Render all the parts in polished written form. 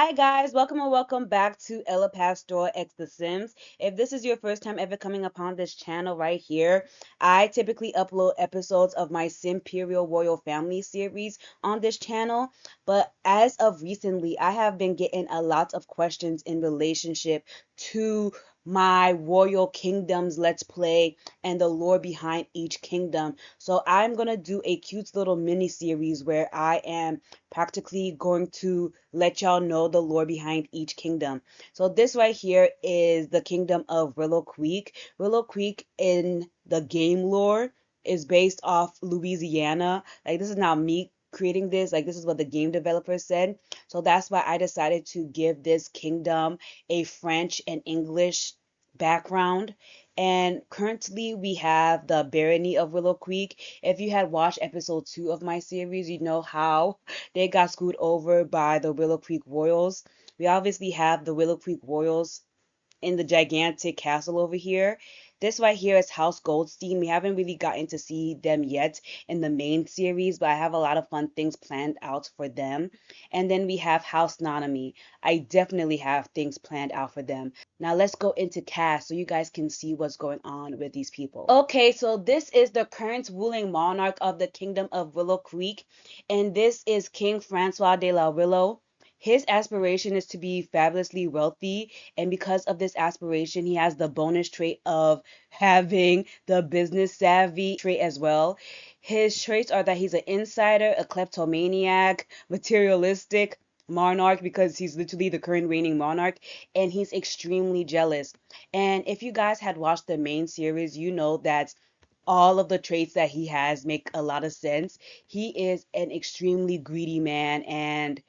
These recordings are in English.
Hi guys, welcome and welcome back to Ella Pastor X The Sims. If this is your first time ever coming upon this channel right here, I typically upload episodes of my Simperial Royal Family series on this channel. But as of recently, I have been getting a lot of questions in relationship to my Royal Kingdoms Let's Play and the lore behind each kingdom. So I'm gonna do a cute little mini series where I am practically going to let y'all know the lore behind each kingdom. So this right here is the kingdom of Willow Creek. Willow Creek in the game lore is based off Louisiana. Like this is not me creating this, like this is what the game developer said. So that's why I decided to give this kingdom a French and English background. And currently we have the barony of Willow Creek. If you had watched episode 2 of my series, you know how they got screwed over by the Willow Creek Royals. We obviously have the Willow Creek Royals in the gigantic castle over here. This right here is House Goldstein. We haven't really gotten to see them yet in the main series, but I have a lot of fun things planned out for them. And then we have House Nanami. I definitely have things planned out for them. Now let's go into cast so you guys can see what's going on with these people. Okay, so this is the current ruling monarch of the Kingdom of Willow Creek, and this is King Francois de la Willow. His aspiration is to be fabulously wealthy, and because of this aspiration, he has the bonus trait of having the business savvy trait as well. His traits are that he's an insider, a kleptomaniac, materialistic, monarch because he's literally the current reigning monarch, and he's extremely jealous. And if you guys had watched the main series, you know that all of the traits that he has make a lot of sense. He is an extremely greedy man, and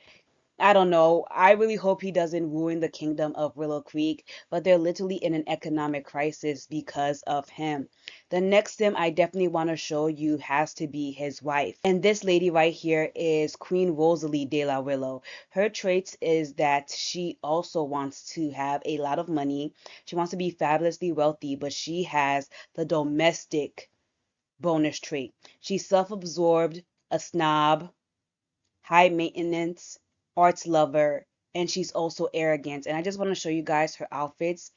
I don't know. I really hope he doesn't ruin the kingdom of Willow Creek, but they're literally in an economic crisis because of him. The next sim I definitely want to show you has to be his wife. And this lady right here is Queen Rosalie de la Willow. Her traits is that she also wants to have a lot of money. She wants to be fabulously wealthy, but she has the domestic bonus trait. She's self-absorbed, a snob, high maintenance, arts lover, and she's also arrogant. And I just want to show you guys her outfits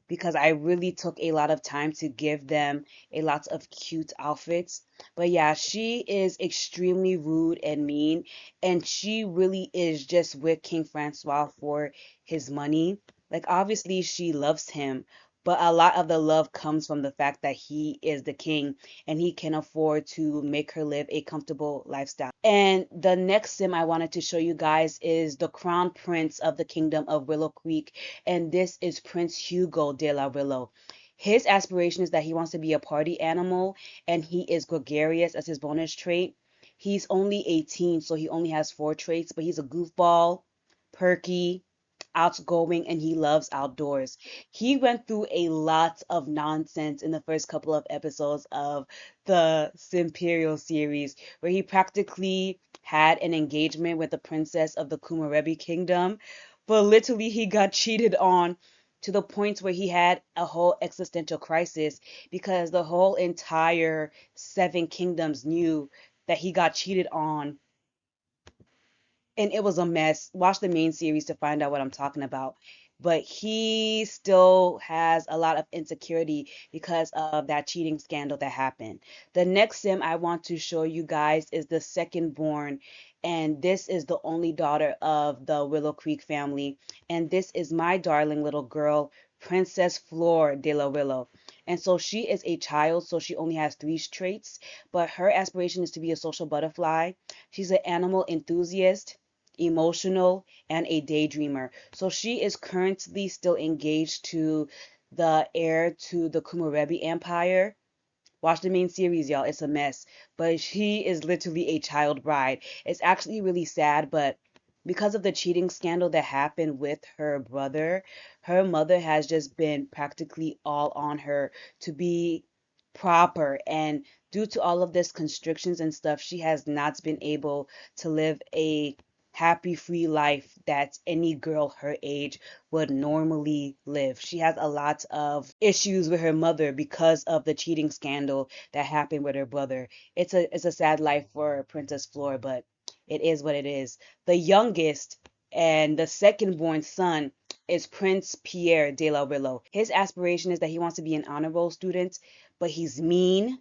because I really took a lot of time to give them a lot of cute outfits. But yeah, she is extremely rude and mean, and she really is just with King Francois for his money. Like, obviously, she loves him, but a lot of the love comes from the fact that he is the king and he can afford to make her live a comfortable lifestyle. And the next sim I wanted to show you guys is the crown prince of the kingdom of Willow Creek, and this is Prince Hugo de la Willow. His aspiration is that he wants to be a party animal, and he is gregarious as his bonus trait. He's only 18, so he only has 4 traits, but he's a goofball, perky, outgoing, and he loves outdoors. He went through a lot of nonsense in the first couple of episodes of the Simperial series, where he practically had an engagement with the princess of the Kumarebi kingdom, but literally he got cheated on to the point where he had a whole existential crisis because the whole entire 7 kingdoms knew that he got cheated on, and it was a mess. Watch the main series to find out what I'm talking about. But he still has a lot of insecurity because of that cheating scandal that happened. The next sim I want to show you guys is the second born, and this is the only daughter of the Willow Creek family. And this is my darling little girl, Princess Flor de la Willow. And so she is a child, so she only has 3 traits, but her aspiration is to be a social butterfly. She's an animal enthusiast, emotional, and a daydreamer. So she is currently still engaged to the heir to the Kumarebi Empire. Watch the main series, y'all. It's a mess. But she is literally a child bride. It's actually really sad, but because of the cheating scandal that happened with her brother, her mother has just been practically all on her to be proper. And due to all of this constrictions and stuff, she has not been able to live a happy, free life that any girl her age would normally live. She has a lot of issues with her mother because of the cheating scandal that happened with her brother. It's a sad life for Princess Flora, but it is what it is. The youngest And the second born son is Prince Pierre de la Willow. His aspiration is that he wants to be an honor roll student, but he's mean,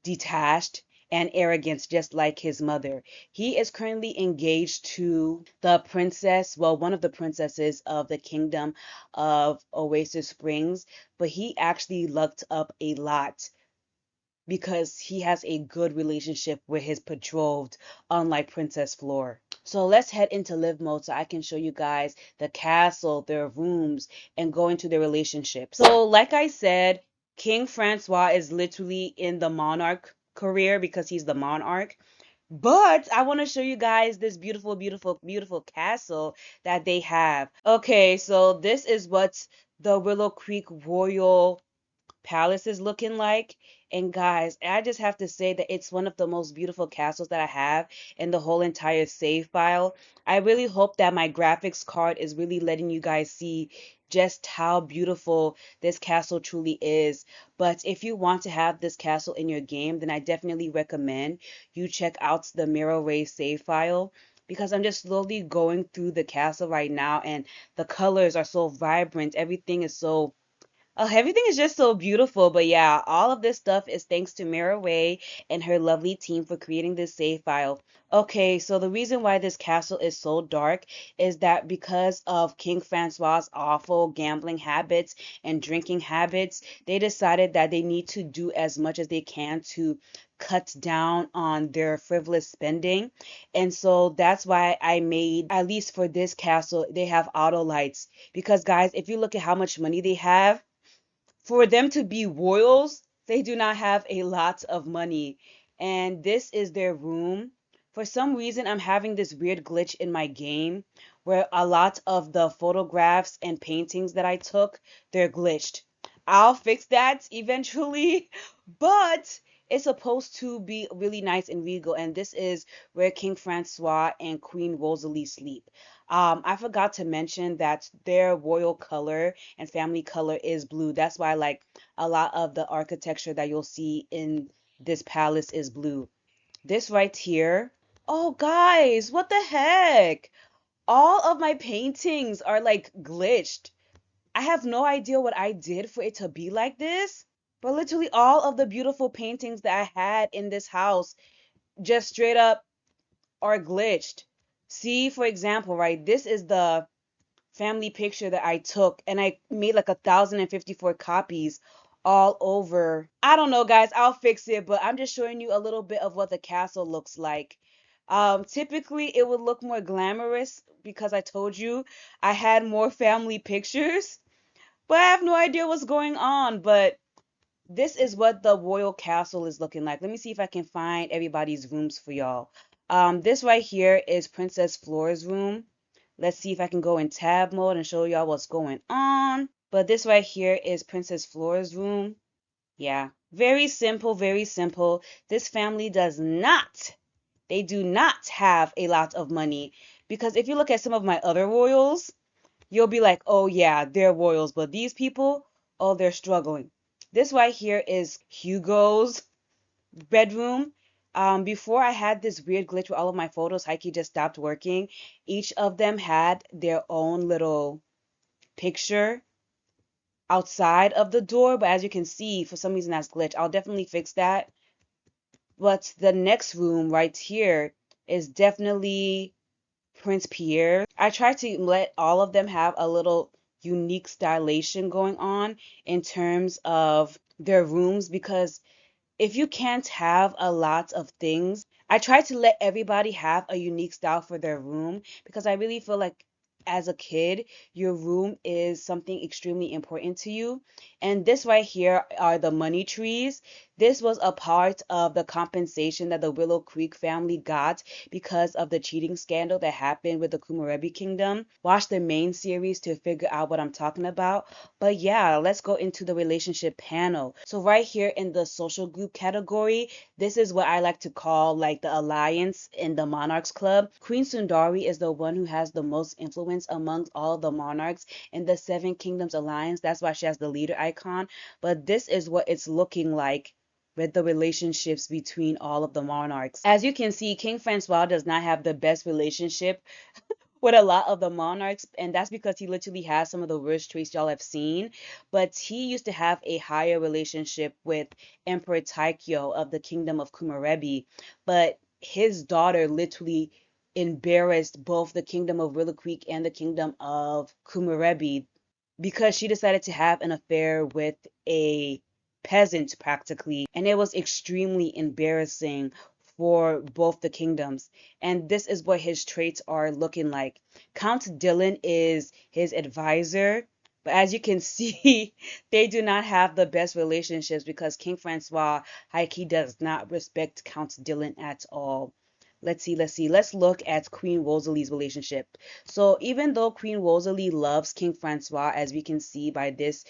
detached, and arrogant, just like his mother. He is currently engaged to the princess, well, one of the princesses of the kingdom of Oasis Springs, but he actually lucked up a lot because he has a good relationship with his betrothed, unlike Princess Floor. So let's head into live mode so I can show you guys the castle, their rooms, and go into their relationship. So like I said, King Francois is literally in the monarch career because he's the monarch. But I want to show you guys this beautiful, beautiful, beautiful castle that they have. Okay, so this is what the Willow Creek Royal Palace is looking like. And guys, I just have to say that it's one of the most beautiful castles that I have in the whole entire save file. I really hope that my graphics card is really letting you guys see just how beautiful this castle truly is. But if you want to have this castle in your game, then I definitely recommend you check out the Mirror Ray save file because I'm just slowly going through the castle right now and the colors are so vibrant. Everything is so everything is just so beautiful. But yeah, all of this stuff is thanks to Mira Way and her lovely team for creating this save file. Okay, so the reason why this castle is so dark is that because of King Francois's awful gambling habits and drinking habits, they decided that they need to do as much as they can to cut down on their frivolous spending. And so that's why I made, at least for this castle, they have auto lights. Because guys, if you look at how much money they have, for them to be royals, they do not have a lot of money. And this is their room. For some reason, I'm having this weird glitch in my game where a lot of the photographs and paintings that I took, they're glitched. I'll fix that eventually, but it's supposed to be really nice and regal. And this is where King Francois and Queen Rosalie sleep. I forgot to mention that their royal color and family color is blue. That's why like a lot of the architecture that you'll see in this palace is blue. This right here. Oh guys, what the heck? All of my paintings are like glitched. I have no idea what I did for it to be like this, but literally all of the beautiful paintings that I had in this house just straight up are glitched. See, for example, right, this is the family picture that I took, and I made like 1,054 copies all over. I don't know, guys. I'll fix it, but I'm just showing you a little bit of what the castle looks like. Typically, it would look more glamorous because I told you I had more family pictures, but I have no idea what's going on. But this is what the royal castle is looking like. Let me see if I can find everybody's rooms for y'all. This right here is Princess Flora's room. Let's see if I can go in tab mode and show y'all what's going on. But this right here is Princess Flora's room. Yeah, very simple, very simple. This family does not, they do not have a lot of money. Because if you look at some of my other royals, you'll be like, oh yeah, they're royals. But these people, oh, they're struggling. This right here is Hugo's bedroom. Before I had this weird glitch where all of my photos, Heike just stopped working. Each of them had their own little picture outside of the door, but as you can see, for some reason that's glitch. I'll definitely fix that. But the next room right here is definitely Prince Pierre. I tried to let all of them have a little unique stylation going on in terms of their rooms because if you can't have a lot of things, I try to let everybody have a unique style for their room because I really feel like as a kid, your room is something extremely important to you. And this right here are the money trees. This was a part of the compensation that the Willow Creek family got because of the cheating scandal that happened with the Kumarebi Kingdom. Watch the main series to figure out what I'm talking about. But yeah, let's go into the relationship panel. So right here in the social group category, this is what I like to call like the alliance in the Monarchs Club. Queen Sundari is the one who has the most influence amongst all the monarchs in the Seven Kingdoms Alliance. That's why she has the leader icon. But this is what it's looking like with the relationships between all of the monarchs. As you can see, King Francois does not have the best relationship with a lot of the monarchs, and that's because he literally has some of the worst traits y'all have seen. But he used to have a higher relationship with Emperor Taikyo of the Kingdom of Kumarebi, but his daughter literally embarrassed both the Kingdom of Willow Creek and the Kingdom of Kumarebi because she decided to have an affair with a peasant practically, and it was extremely embarrassing for both the kingdoms. And this is what his traits are looking like. Count Dylan is his advisor, but as you can see, they do not have the best relationships because King Francois Heike does not respect Count Dylan at all. Let's see. Let's look at Queen Rosalie's relationship. So even though Queen Rosalie loves King Francois, as we can see by this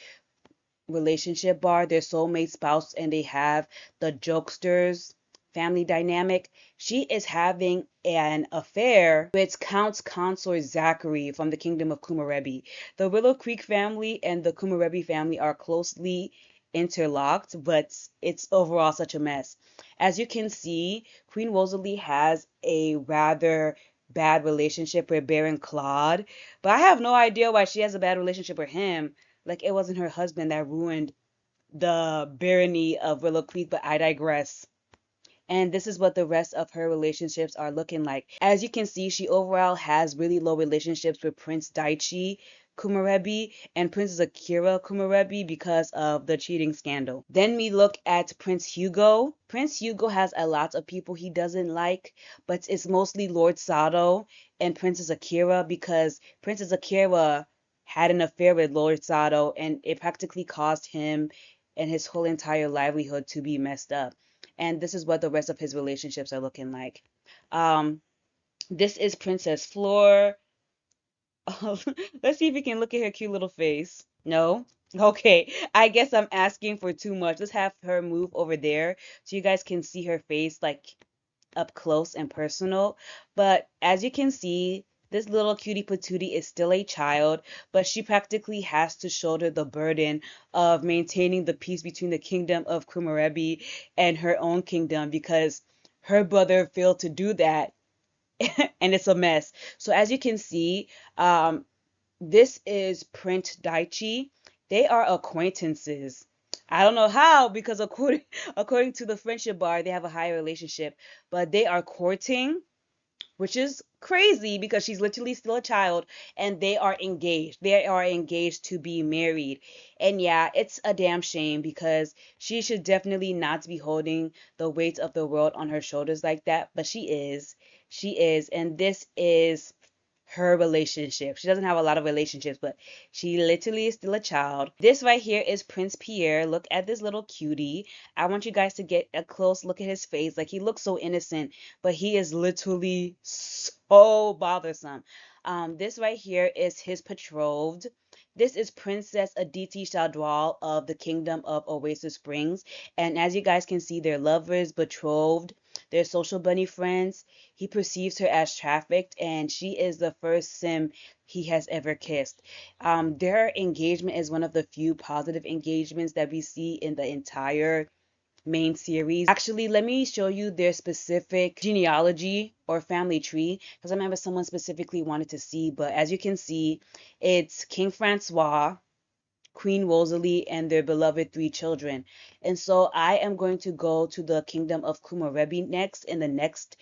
relationship bar, their soulmate spouse, and they have the jokesters family dynamic. She is having an affair with Count Consort Zachary from the Kingdom of Kumarebi. The Willow Creek family and the Kumarebi family are closely interlocked, but it's overall such a mess. As you can see, Queen Rosalie has a rather bad relationship with Baron Claude, but I have no idea why she has a bad relationship with him. Like it wasn't her husband that ruined the barony of Willow Creek, but I digress. And this is what the rest of her relationships are looking like. As you can see, she overall has really low relationships with Prince Daichi Kumarebi and Princess Akira Kumarebi because of the cheating scandal. Then we look at Prince Hugo. Prince Hugo has a lot of people he doesn't like, but it's mostly Lord Sato and Princess Akira because Princess Akira had an affair with Lord Sato and it practically caused him and his whole entire livelihood to be messed up. And this is what the rest of his relationships are looking like. Um, this is Princess Floor. Let's see if we can look at her cute little face. No? Okay. I guess I'm asking for too much. Let's have her move over there so you guys can see her face like up close and personal. But as you can see, this little cutie patootie is still a child, but she practically has to shoulder the burden of maintaining the peace between the kingdom of Kumarebi and her own kingdom because her brother failed to do that and it's a mess. So as you can see, this is Prince Daichi. They are acquaintances. I don't know how because according to the friendship bar, they have a higher relationship, but they are courting, which is crazy because she's literally still a child and they are engaged. They are engaged to be married. And yeah, it's a damn shame because she should definitely not be holding the weight of the world on her shoulders like that, but she is. She is. And this is her relationship. She doesn't have a lot of relationships, but she literally is still a child. This right here is Prince Pierre. Look at this little cutie. I want you guys to get a close look at his face. Like he looks so innocent, but he is literally so bothersome. This right here is his betrothed. This is Princess Aditi Shadwal of the Kingdom of Oasis Springs. And as you guys can see, they're lovers, betrothed, they're social bunny friends. He perceives her as trafficked, and she is the first sim he has ever kissed. Their engagement is one of the few positive engagements that we see in the entire main series. Actually, let me show you their specific genealogy or family tree because I remember someone specifically wanted to see, but as you can see, it's King Francois, Queen Rosalie, and their beloved three children. And so I am going to go to the kingdom of Kumarebi next in the next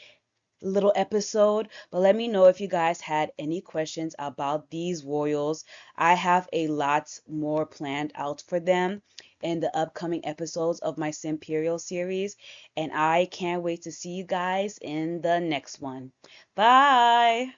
little episode, but let me know if you guys had any questions about these royals. I have a lot more planned out for them in the upcoming episodes of my Simperial series, and I can't wait to see you guys in the next one. Bye!